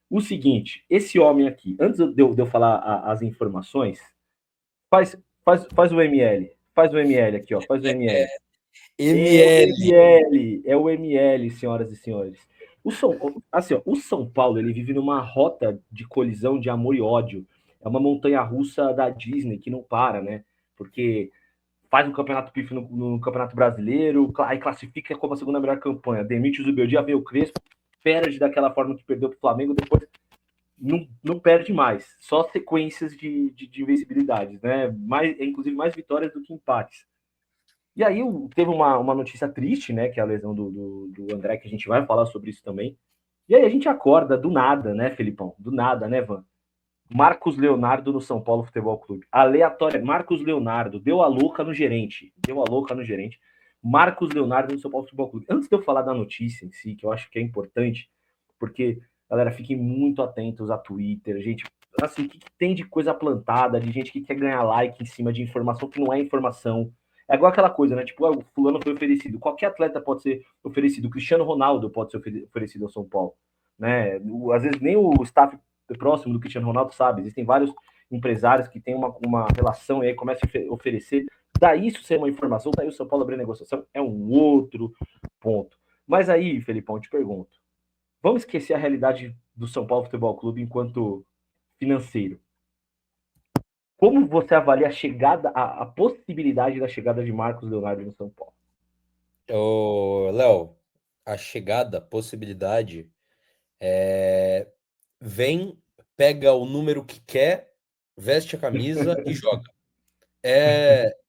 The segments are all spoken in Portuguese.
O seguinte, esse homem aqui, antes de eu falar as informações, faz, faz o ML. Faz o ML aqui, ó. Faz o ML. É o ML. ML, é o ML, senhoras e senhores. Assim, ó, o São Paulo ele vive numa rota de colisão de amor e ódio. É uma montanha russa da Disney que não para, né? Porque faz um campeonato pífio no Campeonato Brasileiro, aí classifica como a segunda melhor campanha. Demite o Zubeldia, vem o Crespo, perde daquela forma que perdeu para o Flamengo, depois não perde mais. Só sequências de invencibilidades, né? Inclusive mais vitórias do que empates. E aí teve uma notícia triste, né? Que é a lesão do André, que a gente vai falar sobre isso também. E aí a gente acorda do nada, né, Felipão? Do nada, né, Van? Marcos Leonardo no São Paulo Futebol Clube. Aleatória. Marcos Leonardo deu a louca no gerente. Deu a louca no gerente. Marcos Leonardo no São Paulo Futebol Clube. Antes de eu falar da notícia em si, que eu acho que é importante, porque, galera, fiquem muito atentos a Twitter, gente. Assim, o que tem de coisa plantada, de gente que quer ganhar like em cima de informação que não é informação. É igual aquela coisa, né? Tipo, o fulano foi oferecido. Qualquer atleta pode ser oferecido. O Cristiano Ronaldo pode ser oferecido ao São Paulo. Né? Às vezes nem o staff próximo do Cristiano Ronaldo sabe. Existem vários empresários que têm uma relação e aí começam a oferecer. Daí isso ser uma informação, daí o São Paulo abrir negociação é um outro ponto. Mas aí, Felipão, eu te pergunto, vamos esquecer a realidade do São Paulo Futebol Clube enquanto financeiro. Como você avalia a chegada, a possibilidade da chegada de Marcos Leonardo no São Paulo? Ô, Léo, a chegada, a possibilidade é... Vem, pega o número que quer, veste a camisa e joga.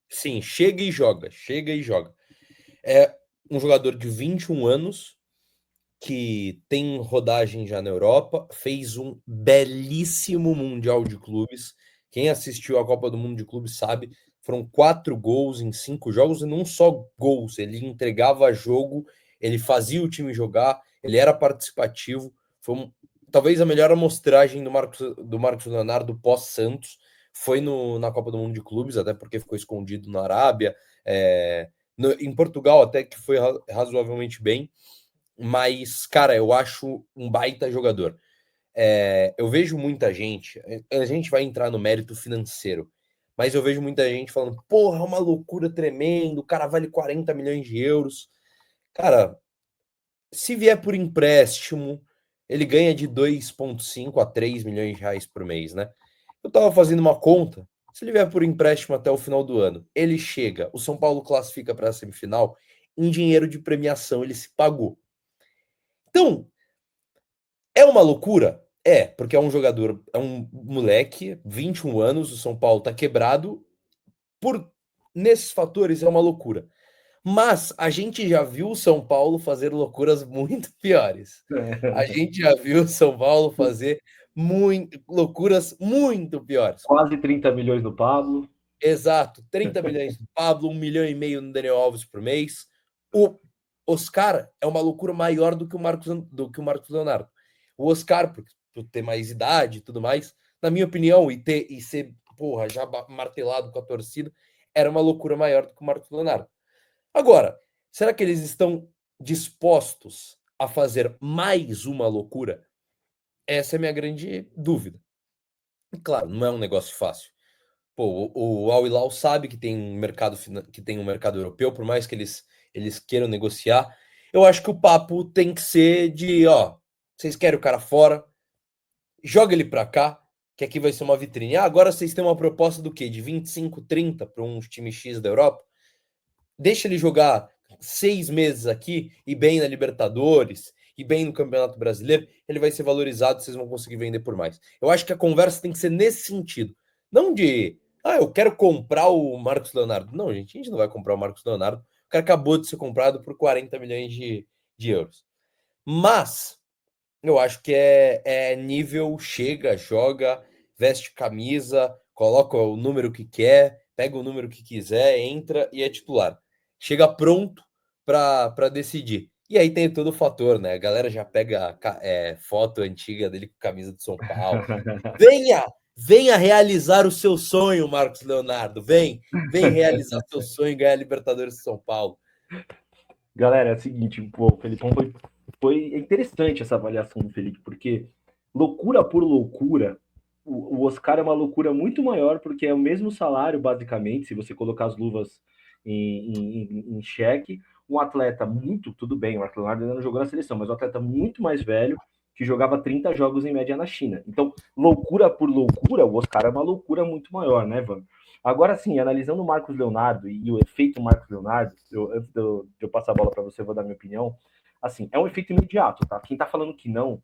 Sim, chega e joga, chega e joga. É um jogador de 21 anos que tem rodagem já na Europa, fez um belíssimo Mundial de Clubes. Quem assistiu a Copa do Mundo de Clubes sabe, foram 4 gols em 5 jogos, e não só gols, ele entregava jogo, ele fazia o time jogar, ele era participativo. Talvez a melhor amostragem do Marcos Leonardo pós-Santos foi na Copa do Mundo de Clubes, até porque ficou escondido na Arábia, em Portugal até que foi razoavelmente bem. Mas, cara, eu acho um baita jogador. Eu vejo muita gente, a gente vai entrar no mérito financeiro, mas eu vejo muita gente falando, porra, é uma loucura tremenda, o cara vale 40 milhões de euros. Cara, se vier por empréstimo, ele ganha de 2,5 a 3 milhões de reais por mês, né? Eu tava fazendo uma conta, se ele vier por empréstimo até o final do ano, ele chega, o São Paulo classifica para a semifinal, em dinheiro de premiação ele se pagou. Então, é uma loucura? É, porque é um jogador, é um moleque, 21 anos, o São Paulo tá quebrado. Por Nesses fatores é uma loucura. Mas a gente já viu o São Paulo fazer loucuras muito piores. A gente já viu o São Paulo fazer loucuras muito piores. Quase 30 milhões no Pablo. Exato, 30 milhões do Pablo, 1,5 milhão no Daniel Alves por mês. O Oscar é uma loucura maior do que o Marcos Leonardo. O Oscar, por ter mais idade e tudo mais, na minha opinião, e ser, porra, já martelado com a torcida, era uma loucura maior do que o Marcos Leonardo. Agora, será que eles estão dispostos a fazer mais uma loucura? Essa é a minha grande dúvida. E claro, não é um negócio fácil. Pô, o Al Hilal sabe que tem um mercado europeu, por mais que eles queiram negociar. Eu acho que o papo tem que ser de, ó, vocês querem o cara fora, joga ele pra cá, que aqui vai ser uma vitrine. Ah, agora vocês têm uma proposta do quê? De 25, 30 para um time X da Europa? Deixa ele jogar 6 meses aqui e bem na Libertadores e bem no Campeonato Brasileiro, ele vai ser valorizado, vocês vão conseguir vender por mais. Eu acho que a conversa tem que ser nesse sentido. Não de, eu quero comprar o Marcos Leonardo. Não, gente, a gente não vai comprar o Marcos Leonardo. O cara acabou de ser comprado por 40 milhões de euros. Mas eu acho que é nível, chega, joga, veste camisa, coloca o número que quer, pega o número que quiser, entra e é titular. Chega pronto para decidir. E aí tem todo o fator, né? A galera já pega foto antiga dele com camisa de São Paulo. Venha! Venha realizar o seu sonho, Marcos Leonardo. Vem realizar seu sonho e ganhar a Libertadores de São Paulo. Galera, é o seguinte, pô, o Felipão foi interessante essa avaliação do Felipe, porque loucura por loucura, o Oscar é uma loucura muito maior, porque é o mesmo salário, basicamente, se você colocar as luvas em xeque. Um atleta muito, tudo bem, o Marcos Leonardo ainda não jogou na seleção, mas um atleta muito mais velho, que jogava 30 jogos em média na China. Então, loucura por loucura, o Oscar é uma loucura muito maior, né, Van? Agora, sim, analisando o Marcos Leonardo e o efeito Marcos Leonardo, antes de eu passar a bola para você, eu vou dar minha opinião. Assim, é um efeito imediato, tá? Quem tá falando que não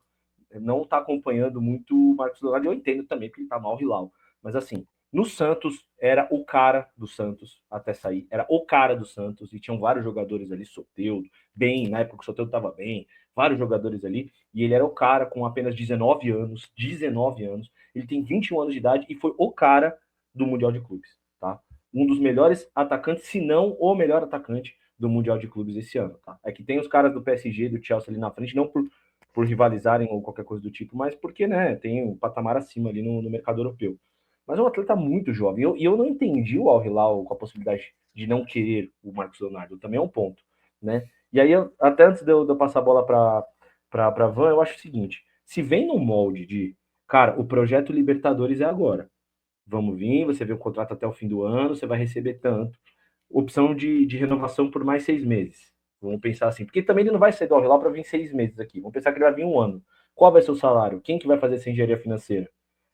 está acompanhando muito o Marcos Leonardo. Eu entendo também que ele está mal Hilal. Mas assim, no Santos, era o cara do Santos até sair. Era o cara do Santos. E tinham vários jogadores ali, Soteldo, bem, na época que o Soteldo estava bem, vários jogadores ali. E ele era o cara com apenas 19 anos. 19 anos. Ele tem 21 anos de idade e foi o cara do Mundial de Clubes. Tá? Um dos melhores atacantes, se não o melhor atacante do Mundial de Clubes esse ano. Tá? É que tem os caras do PSG, do Chelsea ali na frente, não por rivalizarem ou qualquer coisa do tipo, mas porque, né, tem um patamar acima ali no mercado europeu. Mas é um atleta muito jovem. E eu não entendi o Al Hilal com a possibilidade de não querer o Marcos Leonardo. Também é um ponto, né? E aí, até antes de eu passar a bola para Van, eu acho o seguinte: se vem no molde de, cara, o projeto Libertadores é agora. Vamos vir, você vê o contrato até o fim do ano, você vai receber tanto. Opção de renovação por mais 6 meses. Vamos pensar assim, porque também ele não vai sair do Al-Hilal para vir 6 meses aqui. Vamos pensar que ele vai vir um ano. Qual vai ser o salário? Quem que vai fazer essa engenharia financeira?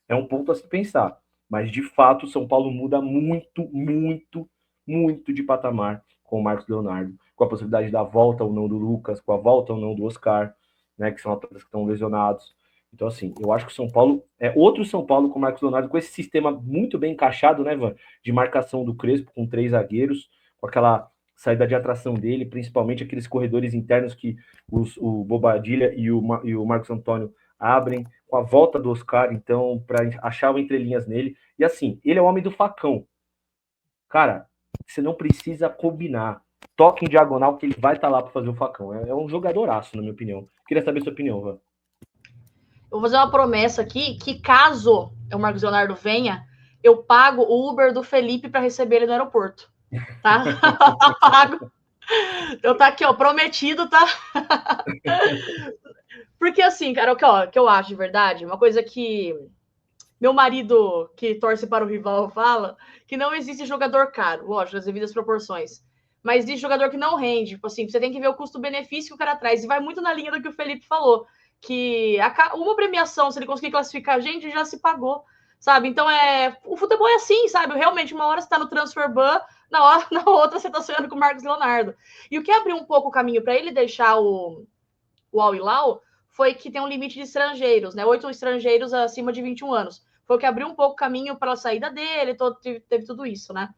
É um ponto a se pensar. Mas, de fato, o São Paulo muda muito, muito, muito de patamar com o Marcos Leonardo, com a possibilidade da volta ou não do Lucas, com a volta ou não do Oscar, né, que são atletas que estão lesionados. Então, assim, eu acho que o São Paulo é outro São Paulo com o Marcos Leonardo, com esse sistema muito bem encaixado, né, Van? De marcação do Crespo com 3 zagueiros, com aquela saída de atração dele, principalmente aqueles corredores internos que o Bobadilha e o Marcos Antônio abrem, com a volta do Oscar, então, para achar o entrelinhas nele. E assim, ele é o homem do facão. Cara, você não precisa combinar. Toque em diagonal que ele vai estar lá para fazer o facão. É um jogadoraço, na minha opinião. Queria saber sua opinião, Van. Eu vou fazer uma promessa aqui, que caso o Marcos Leonardo venha, eu pago o Uber do Felipe para receber ele no aeroporto. Tá? Pago. Eu tá aqui, ó, prometido, tá? Porque assim, cara, o que eu acho de verdade, uma coisa que meu marido, que torce para o rival, fala, que não existe jogador caro, lógico, nas devidas proporções. Mas existe jogador que não rende. Tipo assim, você tem que ver o custo-benefício que o cara traz. E vai muito na linha do que o Felipe falou. Que uma premiação, se ele conseguir classificar a gente, já se pagou. Sabe? Então o futebol é assim, sabe? Realmente, uma hora você tá no transfer ban, na outra você tá sonhando com o Marcos Leonardo. E o que abriu um pouco o caminho para ele deixar o Al Hilal foi que tem um limite de estrangeiros, né? 8 estrangeiros acima de 21 anos. Foi o que abriu um pouco o caminho para a saída dele, teve tudo isso, né?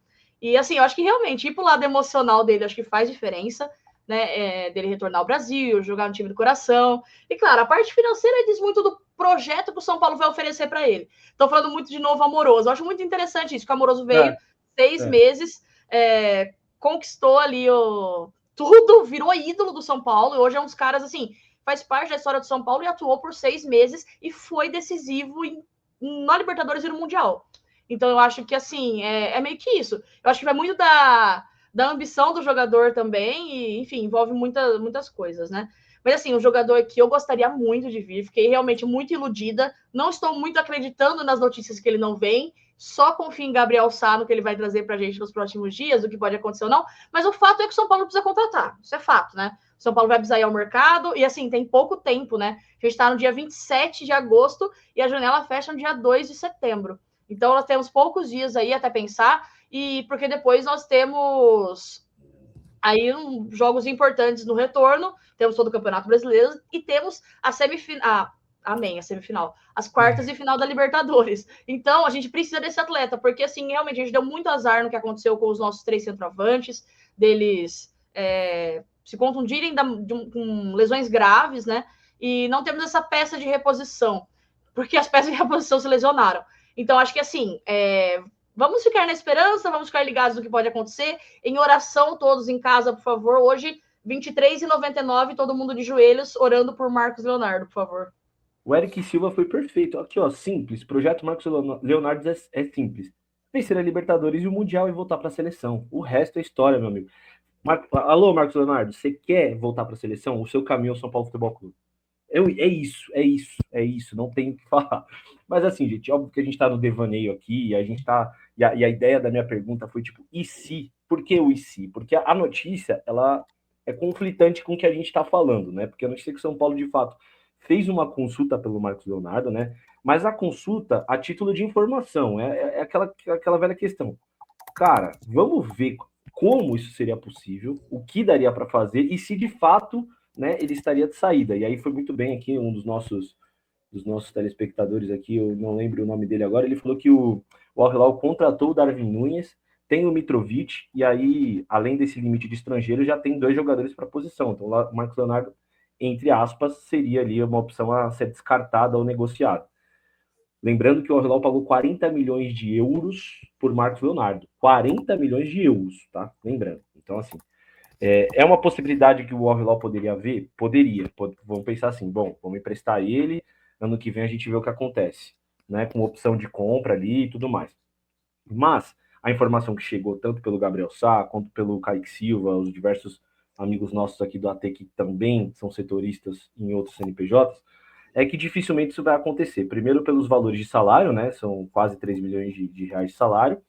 E assim, eu acho que realmente ir pro lado emocional dele, acho que faz diferença, né? Dele retornar ao Brasil, jogar no time do coração. E claro, a parte financeira diz muito do projeto que o São Paulo vai oferecer para ele. Estão falando muito de novo Amoroso. Eu acho muito interessante isso, que o Amoroso veio 6 meses, conquistou ali tudo, virou ídolo do São Paulo, e hoje é um dos caras, assim, faz parte da história do São Paulo e atuou por 6 meses e foi decisivo na Libertadores e no Mundial. Então eu acho que, assim, é meio que isso. Eu acho que vai muito da ambição do jogador também e, enfim, envolve muitas coisas, né? Mas, assim, um jogador que eu gostaria muito de vir, fiquei realmente muito iludida, não estou muito acreditando nas notícias que ele não vem, só confio em Gabriel Sá no que ele vai trazer para a gente nos próximos dias, do que pode acontecer ou não, mas o fato é que o São Paulo precisa contratar, isso é fato, né? O São Paulo vai precisar ir ao mercado, e assim, tem pouco tempo, né? A gente está no dia 27 de agosto e a janela fecha no dia 2 de setembro. Então, nós temos poucos dias aí até pensar, e porque depois nós temos aí jogos importantes no retorno, temos todo o Campeonato Brasileiro e temos a semifinal. Amém, a semifinal. As quartas e final da Libertadores. Então, a gente precisa desse atleta, porque, assim, realmente a gente deu muito azar no que aconteceu com os nossos 3 centroavantes, deles se contundirem com lesões graves, né? E não temos essa peça de reposição, porque as peças de reposição se lesionaram. Então, acho que, assim, vamos ficar na esperança, vamos ficar ligados no que pode acontecer. Em oração, todos em casa, por favor. Hoje, 23h99, todo mundo de joelhos, orando por Marcos Leonardo, por favor. O Eric Silva foi perfeito. Aqui, ó, simples. Projeto Marcos Leonardo é simples. Vencer a Libertadores e o Mundial e voltar para a seleção. O resto é história, meu amigo. Alô, Marcos Leonardo, você quer voltar para a seleção? O seu caminho é o São Paulo Futebol Clube. É isso, não tem o que falar. Mas assim, gente, óbvio que a gente tá no devaneio aqui, e a gente tá. E a ideia da minha pergunta foi tipo, e se? Por que o e se? Porque a notícia, ela é conflitante com o que a gente tá falando, né? Porque a notícia é que o São Paulo, de fato, fez uma consulta pelo Marcos Leonardo, né? Mas a consulta a título de informação, é aquela velha questão. Cara, vamos ver como isso seria possível, o que daria para fazer e se de fato, né, ele estaria de saída. E aí foi muito bem aqui um dos nossos telespectadores aqui, eu não lembro o nome dele agora, ele falou que o Al Hilal contratou o Darwin Nunes, tem o Mitrovic, e aí, além desse limite de estrangeiro, já tem 2 jogadores para a posição. Então, o Marcos Leonardo, entre aspas, seria ali uma opção a ser descartada ou negociada. Lembrando que o Al Hilal pagou 40 milhões de euros por Marcos Leonardo. 40 milhões de euros, tá? Lembrando. Então, assim, é uma possibilidade que o Al Hilal poderia ver? Poderia. Vamos pensar assim, bom, vamos emprestar ele, ano que vem a gente vê o que acontece, né? Com opção de compra ali e tudo mais. Mas a informação que chegou tanto pelo Gabriel Sá, quanto pelo Kaique Silva, os diversos amigos nossos aqui do AT que também são setoristas em outros CNPJs, é que dificilmente isso vai acontecer. Primeiro, pelos valores de salário, né? São quase 3 milhões de reais de salário.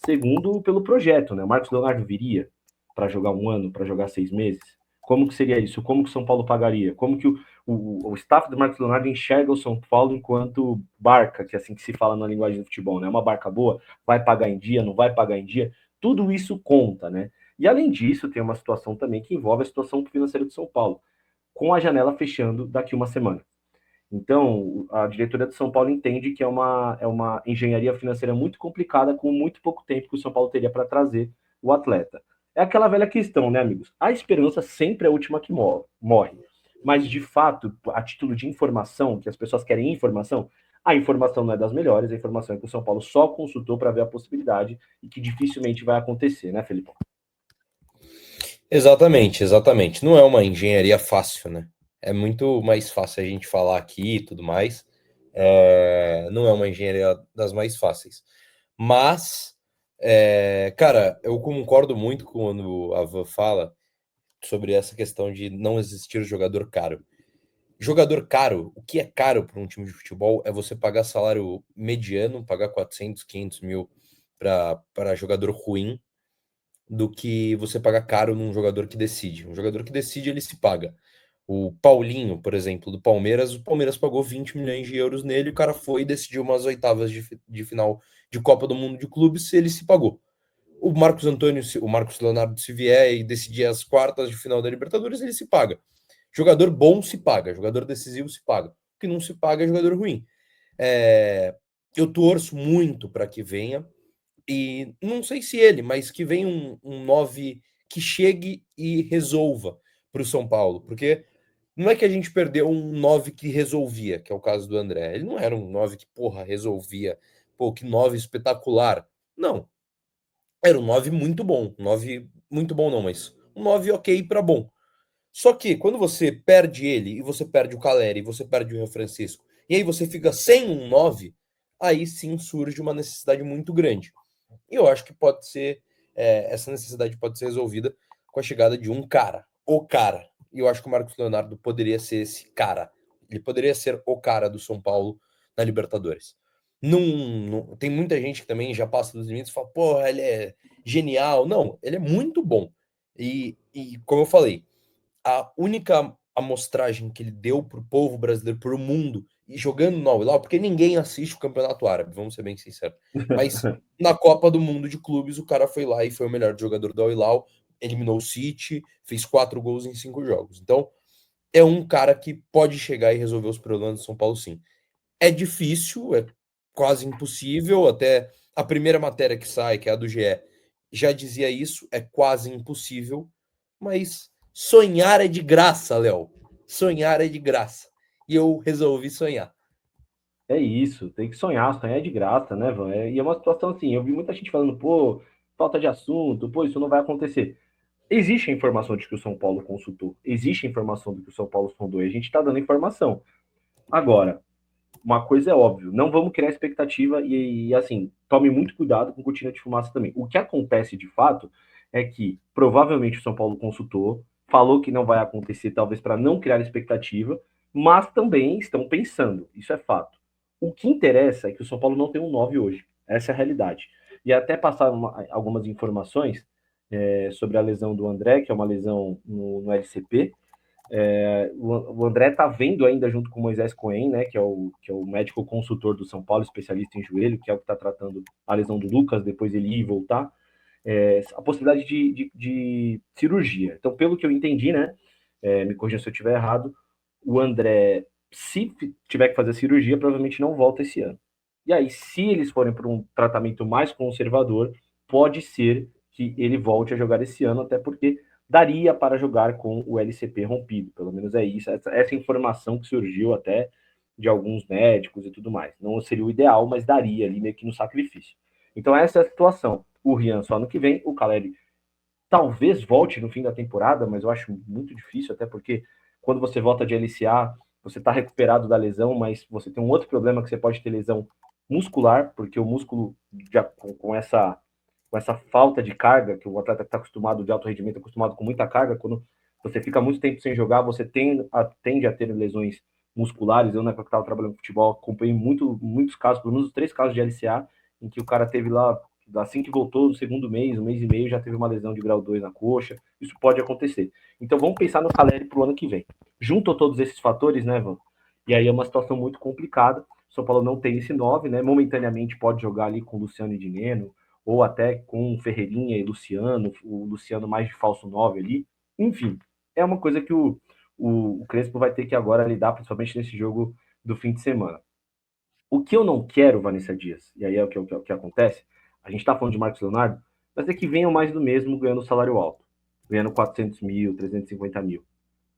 Segundo, pelo projeto, né? O Marcos Leonardo viria para jogar um ano, para jogar 6 meses. Como que seria isso? Como que o São Paulo pagaria? Como que o staff do Marcos Leonardo enxerga o São Paulo enquanto barca, que é assim que se fala na linguagem do futebol, né? Uma barca boa, vai pagar em dia, não vai pagar em dia. Tudo isso conta, né? E além disso, tem uma situação também que envolve a situação financeira do São Paulo, com a janela fechando daqui uma semana. Então, a diretoria do São Paulo entende que é uma engenharia financeira muito complicada, com muito pouco tempo que o São Paulo teria para trazer o atleta. É aquela velha questão, né, amigos? A esperança sempre é a última que morre. Mas, de fato, a título de informação, que as pessoas querem informação, a informação não é das melhores, a informação é que o São Paulo só consultou para ver a possibilidade e que dificilmente vai acontecer, né, Felipe? Exatamente, exatamente. Não é uma engenharia fácil, né? É muito mais fácil a gente falar aqui e tudo mais. Não é uma engenharia das mais fáceis. Mas, cara, eu concordo muito quando a Van fala sobre essa questão de não existir jogador caro. Jogador caro, o que é caro para um time de futebol é você pagar salário mediano, pagar 400, 500 mil para jogador ruim, do que você pagar caro num jogador que decide. Um jogador que decide, ele se paga. O Paulinho, por exemplo, do Palmeiras, o Palmeiras pagou 20 milhões de euros nele, o cara foi e decidiu umas oitavas de final de Copa do Mundo de clubes, ele se pagou. O Marcos Antônio, o Marcos Leonardo, se vier e decidir as quartas de final da Libertadores, ele se paga. Jogador bom se paga, jogador decisivo se paga. O que não se paga é jogador ruim. Eu torço muito para que venha, e não sei se ele, mas que venha um 9 que chegue e resolva para o São Paulo, porque não é que a gente perdeu um 9 que resolvia, que é o caso do André. Ele não era um 9 que, porra, resolvia. Pô, que 9 espetacular. Não. Era um 9 muito bom. 9 muito bom não, mas um 9 ok para bom. Só que quando você perde ele, e você perde o Caleri, e você perde o Rio Francisco, e aí você fica sem um 9, aí sim surge uma necessidade muito grande. E eu acho que pode ser, essa necessidade pode ser resolvida com a chegada de um cara, o cara. E eu acho que o Marcos Leonardo poderia ser esse cara. Ele poderia ser o cara do São Paulo na Libertadores. Tem muita gente que também já passa dos limites e fala, porra, ele é genial. Não, ele é muito bom. E como eu falei, a única amostragem que ele deu para o povo brasileiro, para o mundo, e jogando no Al-Hilal, porque ninguém assiste o Campeonato Árabe, vamos ser bem sinceros. Mas na Copa do Mundo de Clubes, o cara foi lá e foi o melhor jogador do Al-Hilal, eliminou o City, fez 4 gols em 5 jogos. Então, é um cara que pode chegar e resolver os problemas do São Paulo, sim. É difícil, é quase impossível, até a primeira matéria que sai, que é a do GE, já dizia isso, é quase impossível, mas sonhar é de graça, Léo. Sonhar é de graça. E eu resolvi sonhar. É isso, tem que sonhar é de graça, né, Van? E é uma situação assim, eu vi muita gente falando, pô, falta de assunto, pô, isso não vai acontecer. Existe a informação de que o São Paulo consultou, existe a informação de que o São Paulo sondou, e a gente está dando informação. Agora, uma coisa é óbvio, não vamos criar expectativa assim, tome muito cuidado com cortina de fumaça também. O que acontece de fato é que provavelmente o São Paulo consultou, falou que não vai acontecer, talvez para não criar expectativa, mas também estão pensando, isso é fato. O que interessa é que o São Paulo não tem um 9 hoje, essa é a realidade. E até passar algumas informações sobre a lesão do André, que é uma lesão no LCP. O André está vendo ainda junto com o Moisés Cohen, né, que é o médico consultor do São Paulo, especialista em joelho, que é o que está tratando a lesão do Lucas, depois ele ir e voltar, a possibilidade de cirurgia. Então, pelo que eu entendi, né, me corrija se eu estiver errado, o André, se tiver que fazer a cirurgia, provavelmente não volta esse ano. E aí, se eles forem para um tratamento mais conservador, pode ser que ele volte a jogar esse ano, até porque daria para jogar com o LCP rompido. Pelo menos é isso, essa informação que surgiu até de alguns médicos e tudo mais. Não seria o ideal, mas daria ali meio que no sacrifício. Então essa é a situação. O Rian só ano que vem, o Caleri talvez volte no fim da temporada, mas eu acho muito difícil, até porque quando você volta de LCA, você está recuperado da lesão, mas você tem um outro problema que você pode ter lesão muscular, porque o músculo já com essa falta de carga, que o atleta que está acostumado de alto rendimento, acostumado com muita carga, quando você fica muito tempo sem jogar, você tende a ter lesões musculares. Eu, na época que estava trabalhando no futebol, acompanhei muitos casos, pelo menos 3 casos de LCA, em que o cara teve lá, assim que voltou no segundo mês, 1 mês e meio, já teve uma lesão de grau 2 na coxa. Isso pode acontecer. Então vamos pensar no Caleri para o ano que vem. Juntou todos esses fatores, né, Van? E aí é uma situação muito complicada. O São Paulo não tem esse 9, né? Momentaneamente pode jogar ali com Luciano e Dineno, ou até com Ferreirinha e Luciano, o Luciano mais de falso 9 ali. Enfim, é uma coisa que o Crespo vai ter que agora lidar, principalmente nesse jogo do fim de semana. O que eu não quero, Vanessa Dias, e aí é o que acontece, a gente está falando de Marcos Leonardo, mas é que venham mais do mesmo ganhando salário alto, ganhando 400 mil, 350 mil.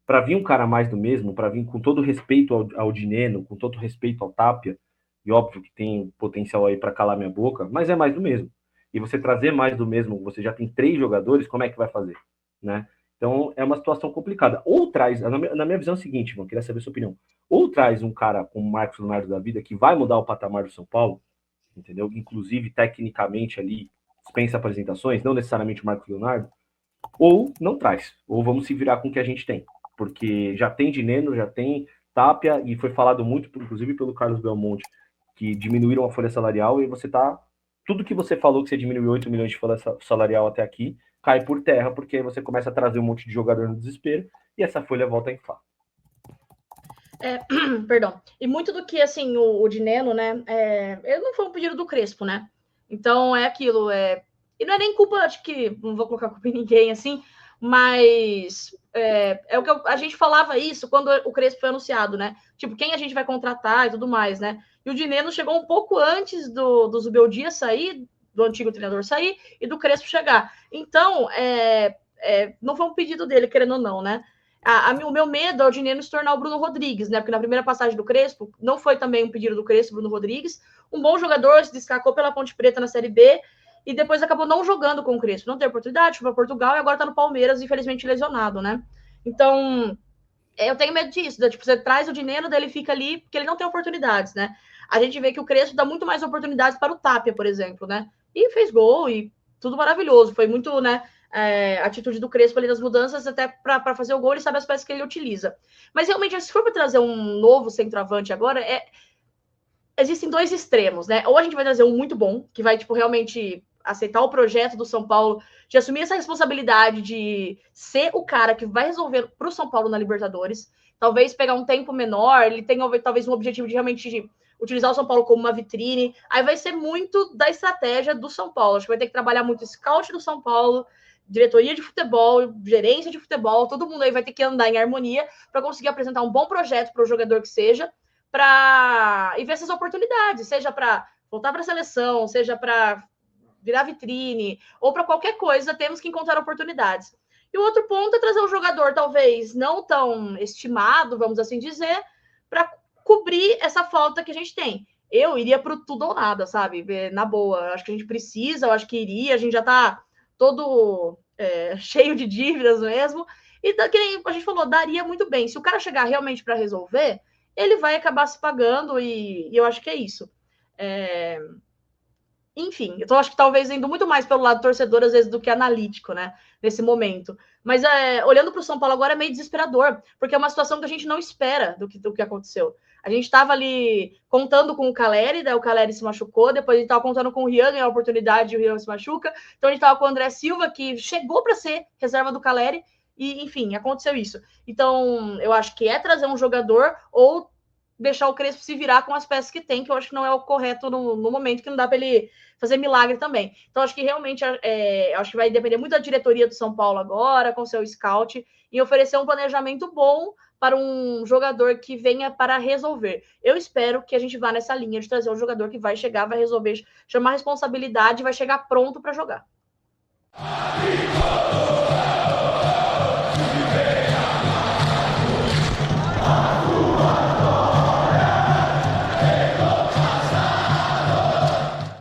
Para vir um cara mais do mesmo, para vir com todo respeito ao Dineno, com todo respeito ao Tapia, e óbvio que tem potencial aí para calar minha boca, mas é mais do mesmo. E você trazer mais do mesmo, você já tem 3 jogadores, como é que vai fazer? Né? Então é uma situação complicada. Ou traz, na minha visão é o seguinte, mano, queria saber a sua opinião. Ou traz um cara como o Marcos Leonardo da vida, que vai mudar o patamar do São Paulo, entendeu? Inclusive, tecnicamente ali, dispensa apresentações, não necessariamente o Marcos Leonardo, ou não traz, ou vamos se virar com o que a gente tem, porque já tem Dineno, já tem Tapia, e foi falado muito, inclusive pelo Carlos Belmonte, que diminuíram a folha salarial, e você tá, tudo que você falou que você diminuiu 8 milhões de folha salarial até aqui, cai por terra, porque você começa a trazer um monte de jogador no desespero, e essa folha volta a inflar. Perdão. E muito do que, assim, o Dineno, né, ele não foi um pedido do Crespo, né? Então, é aquilo, e não é nem culpa de que, não vou colocar culpa em ninguém, assim, mas o que a gente falava isso quando o Crespo foi anunciado, né? Tipo, quem a gente vai contratar e tudo mais, né? E o Dineno chegou um pouco antes do Zubeldia sair, do antigo treinador sair, e do Crespo chegar. Então, não foi um pedido dele, querendo ou não, né? O meu medo é o Dineno se tornar o Bruno Rodrigues, né? Porque na primeira passagem do Crespo, não foi também um pedido do Crespo, Bruno Rodrigues. Um bom jogador, se destacou pela Ponte Preta na Série B e depois acabou não jogando com o Crespo. Não teve oportunidade, foi para Portugal e agora tá no Palmeiras, infelizmente lesionado, né? Então, eu tenho medo disso. Tipo, você traz o Dineno, daí ele fica ali, porque ele não tem oportunidades, né? A gente vê que o Crespo dá muito mais oportunidades para o Tapia, por exemplo, né? E fez gol e tudo maravilhoso. Foi muito, né? A atitude do Crespo ali das mudanças, até para fazer o gol, ele sabe as peças que ele utiliza. Mas realmente, se for para trazer um novo centroavante agora, existem 2 extremos, né? Ou a gente vai trazer um muito bom, que vai, tipo, realmente aceitar o projeto do São Paulo, de assumir essa responsabilidade de ser o cara que vai resolver para o São Paulo na Libertadores, talvez pegar um tempo menor, ele tenha talvez um objetivo de realmente utilizar o São Paulo como uma vitrine, aí vai ser muito da estratégia do São Paulo, acho que vai ter que trabalhar muito o scout do São Paulo, diretoria de futebol, gerência de futebol, todo mundo aí vai ter que andar em harmonia para conseguir apresentar um bom projeto para o jogador que seja, para e ver essas oportunidades, seja para voltar para a seleção, seja para virar vitrine, ou para qualquer coisa, temos que encontrar oportunidades. E o outro ponto é trazer um jogador talvez não tão estimado, vamos assim dizer, para cobrir essa falta que a gente tem. Eu iria para o tudo ou nada, sabe? Na boa, acho que a gente precisa, eu acho que iria, a gente já está todo cheio de dívidas mesmo. E que nem a gente falou, daria muito bem. Se o cara chegar realmente para resolver, ele vai acabar se pagando e eu acho que é isso. enfim, eu acho que talvez indo muito mais pelo lado torcedor, às vezes, do que analítico, né? Nesse momento. Mas olhando para o São Paulo agora é meio desesperador, porque é uma situação que a gente não espera do que aconteceu. A gente estava ali contando com o Caleri, daí o Caleri se machucou, depois a gente estava contando com o Rian, ganhou a oportunidade e o Rian se machuca. Então a gente estava com o André Silva, que chegou para ser reserva do Caleri, e enfim, aconteceu isso. Então eu acho que é trazer um jogador ou deixar o Crespo se virar com as peças que tem, que eu acho que não é o correto no momento, que não dá para ele fazer milagre também. Então, acho que realmente acho que vai depender muito da diretoria do São Paulo agora, com seu scout, e oferecer um planejamento bom para um jogador que venha para resolver. Eu espero que a gente vá nessa linha de trazer um jogador que vai chegar, vai resolver, chamar responsabilidade, vai chegar pronto para jogar.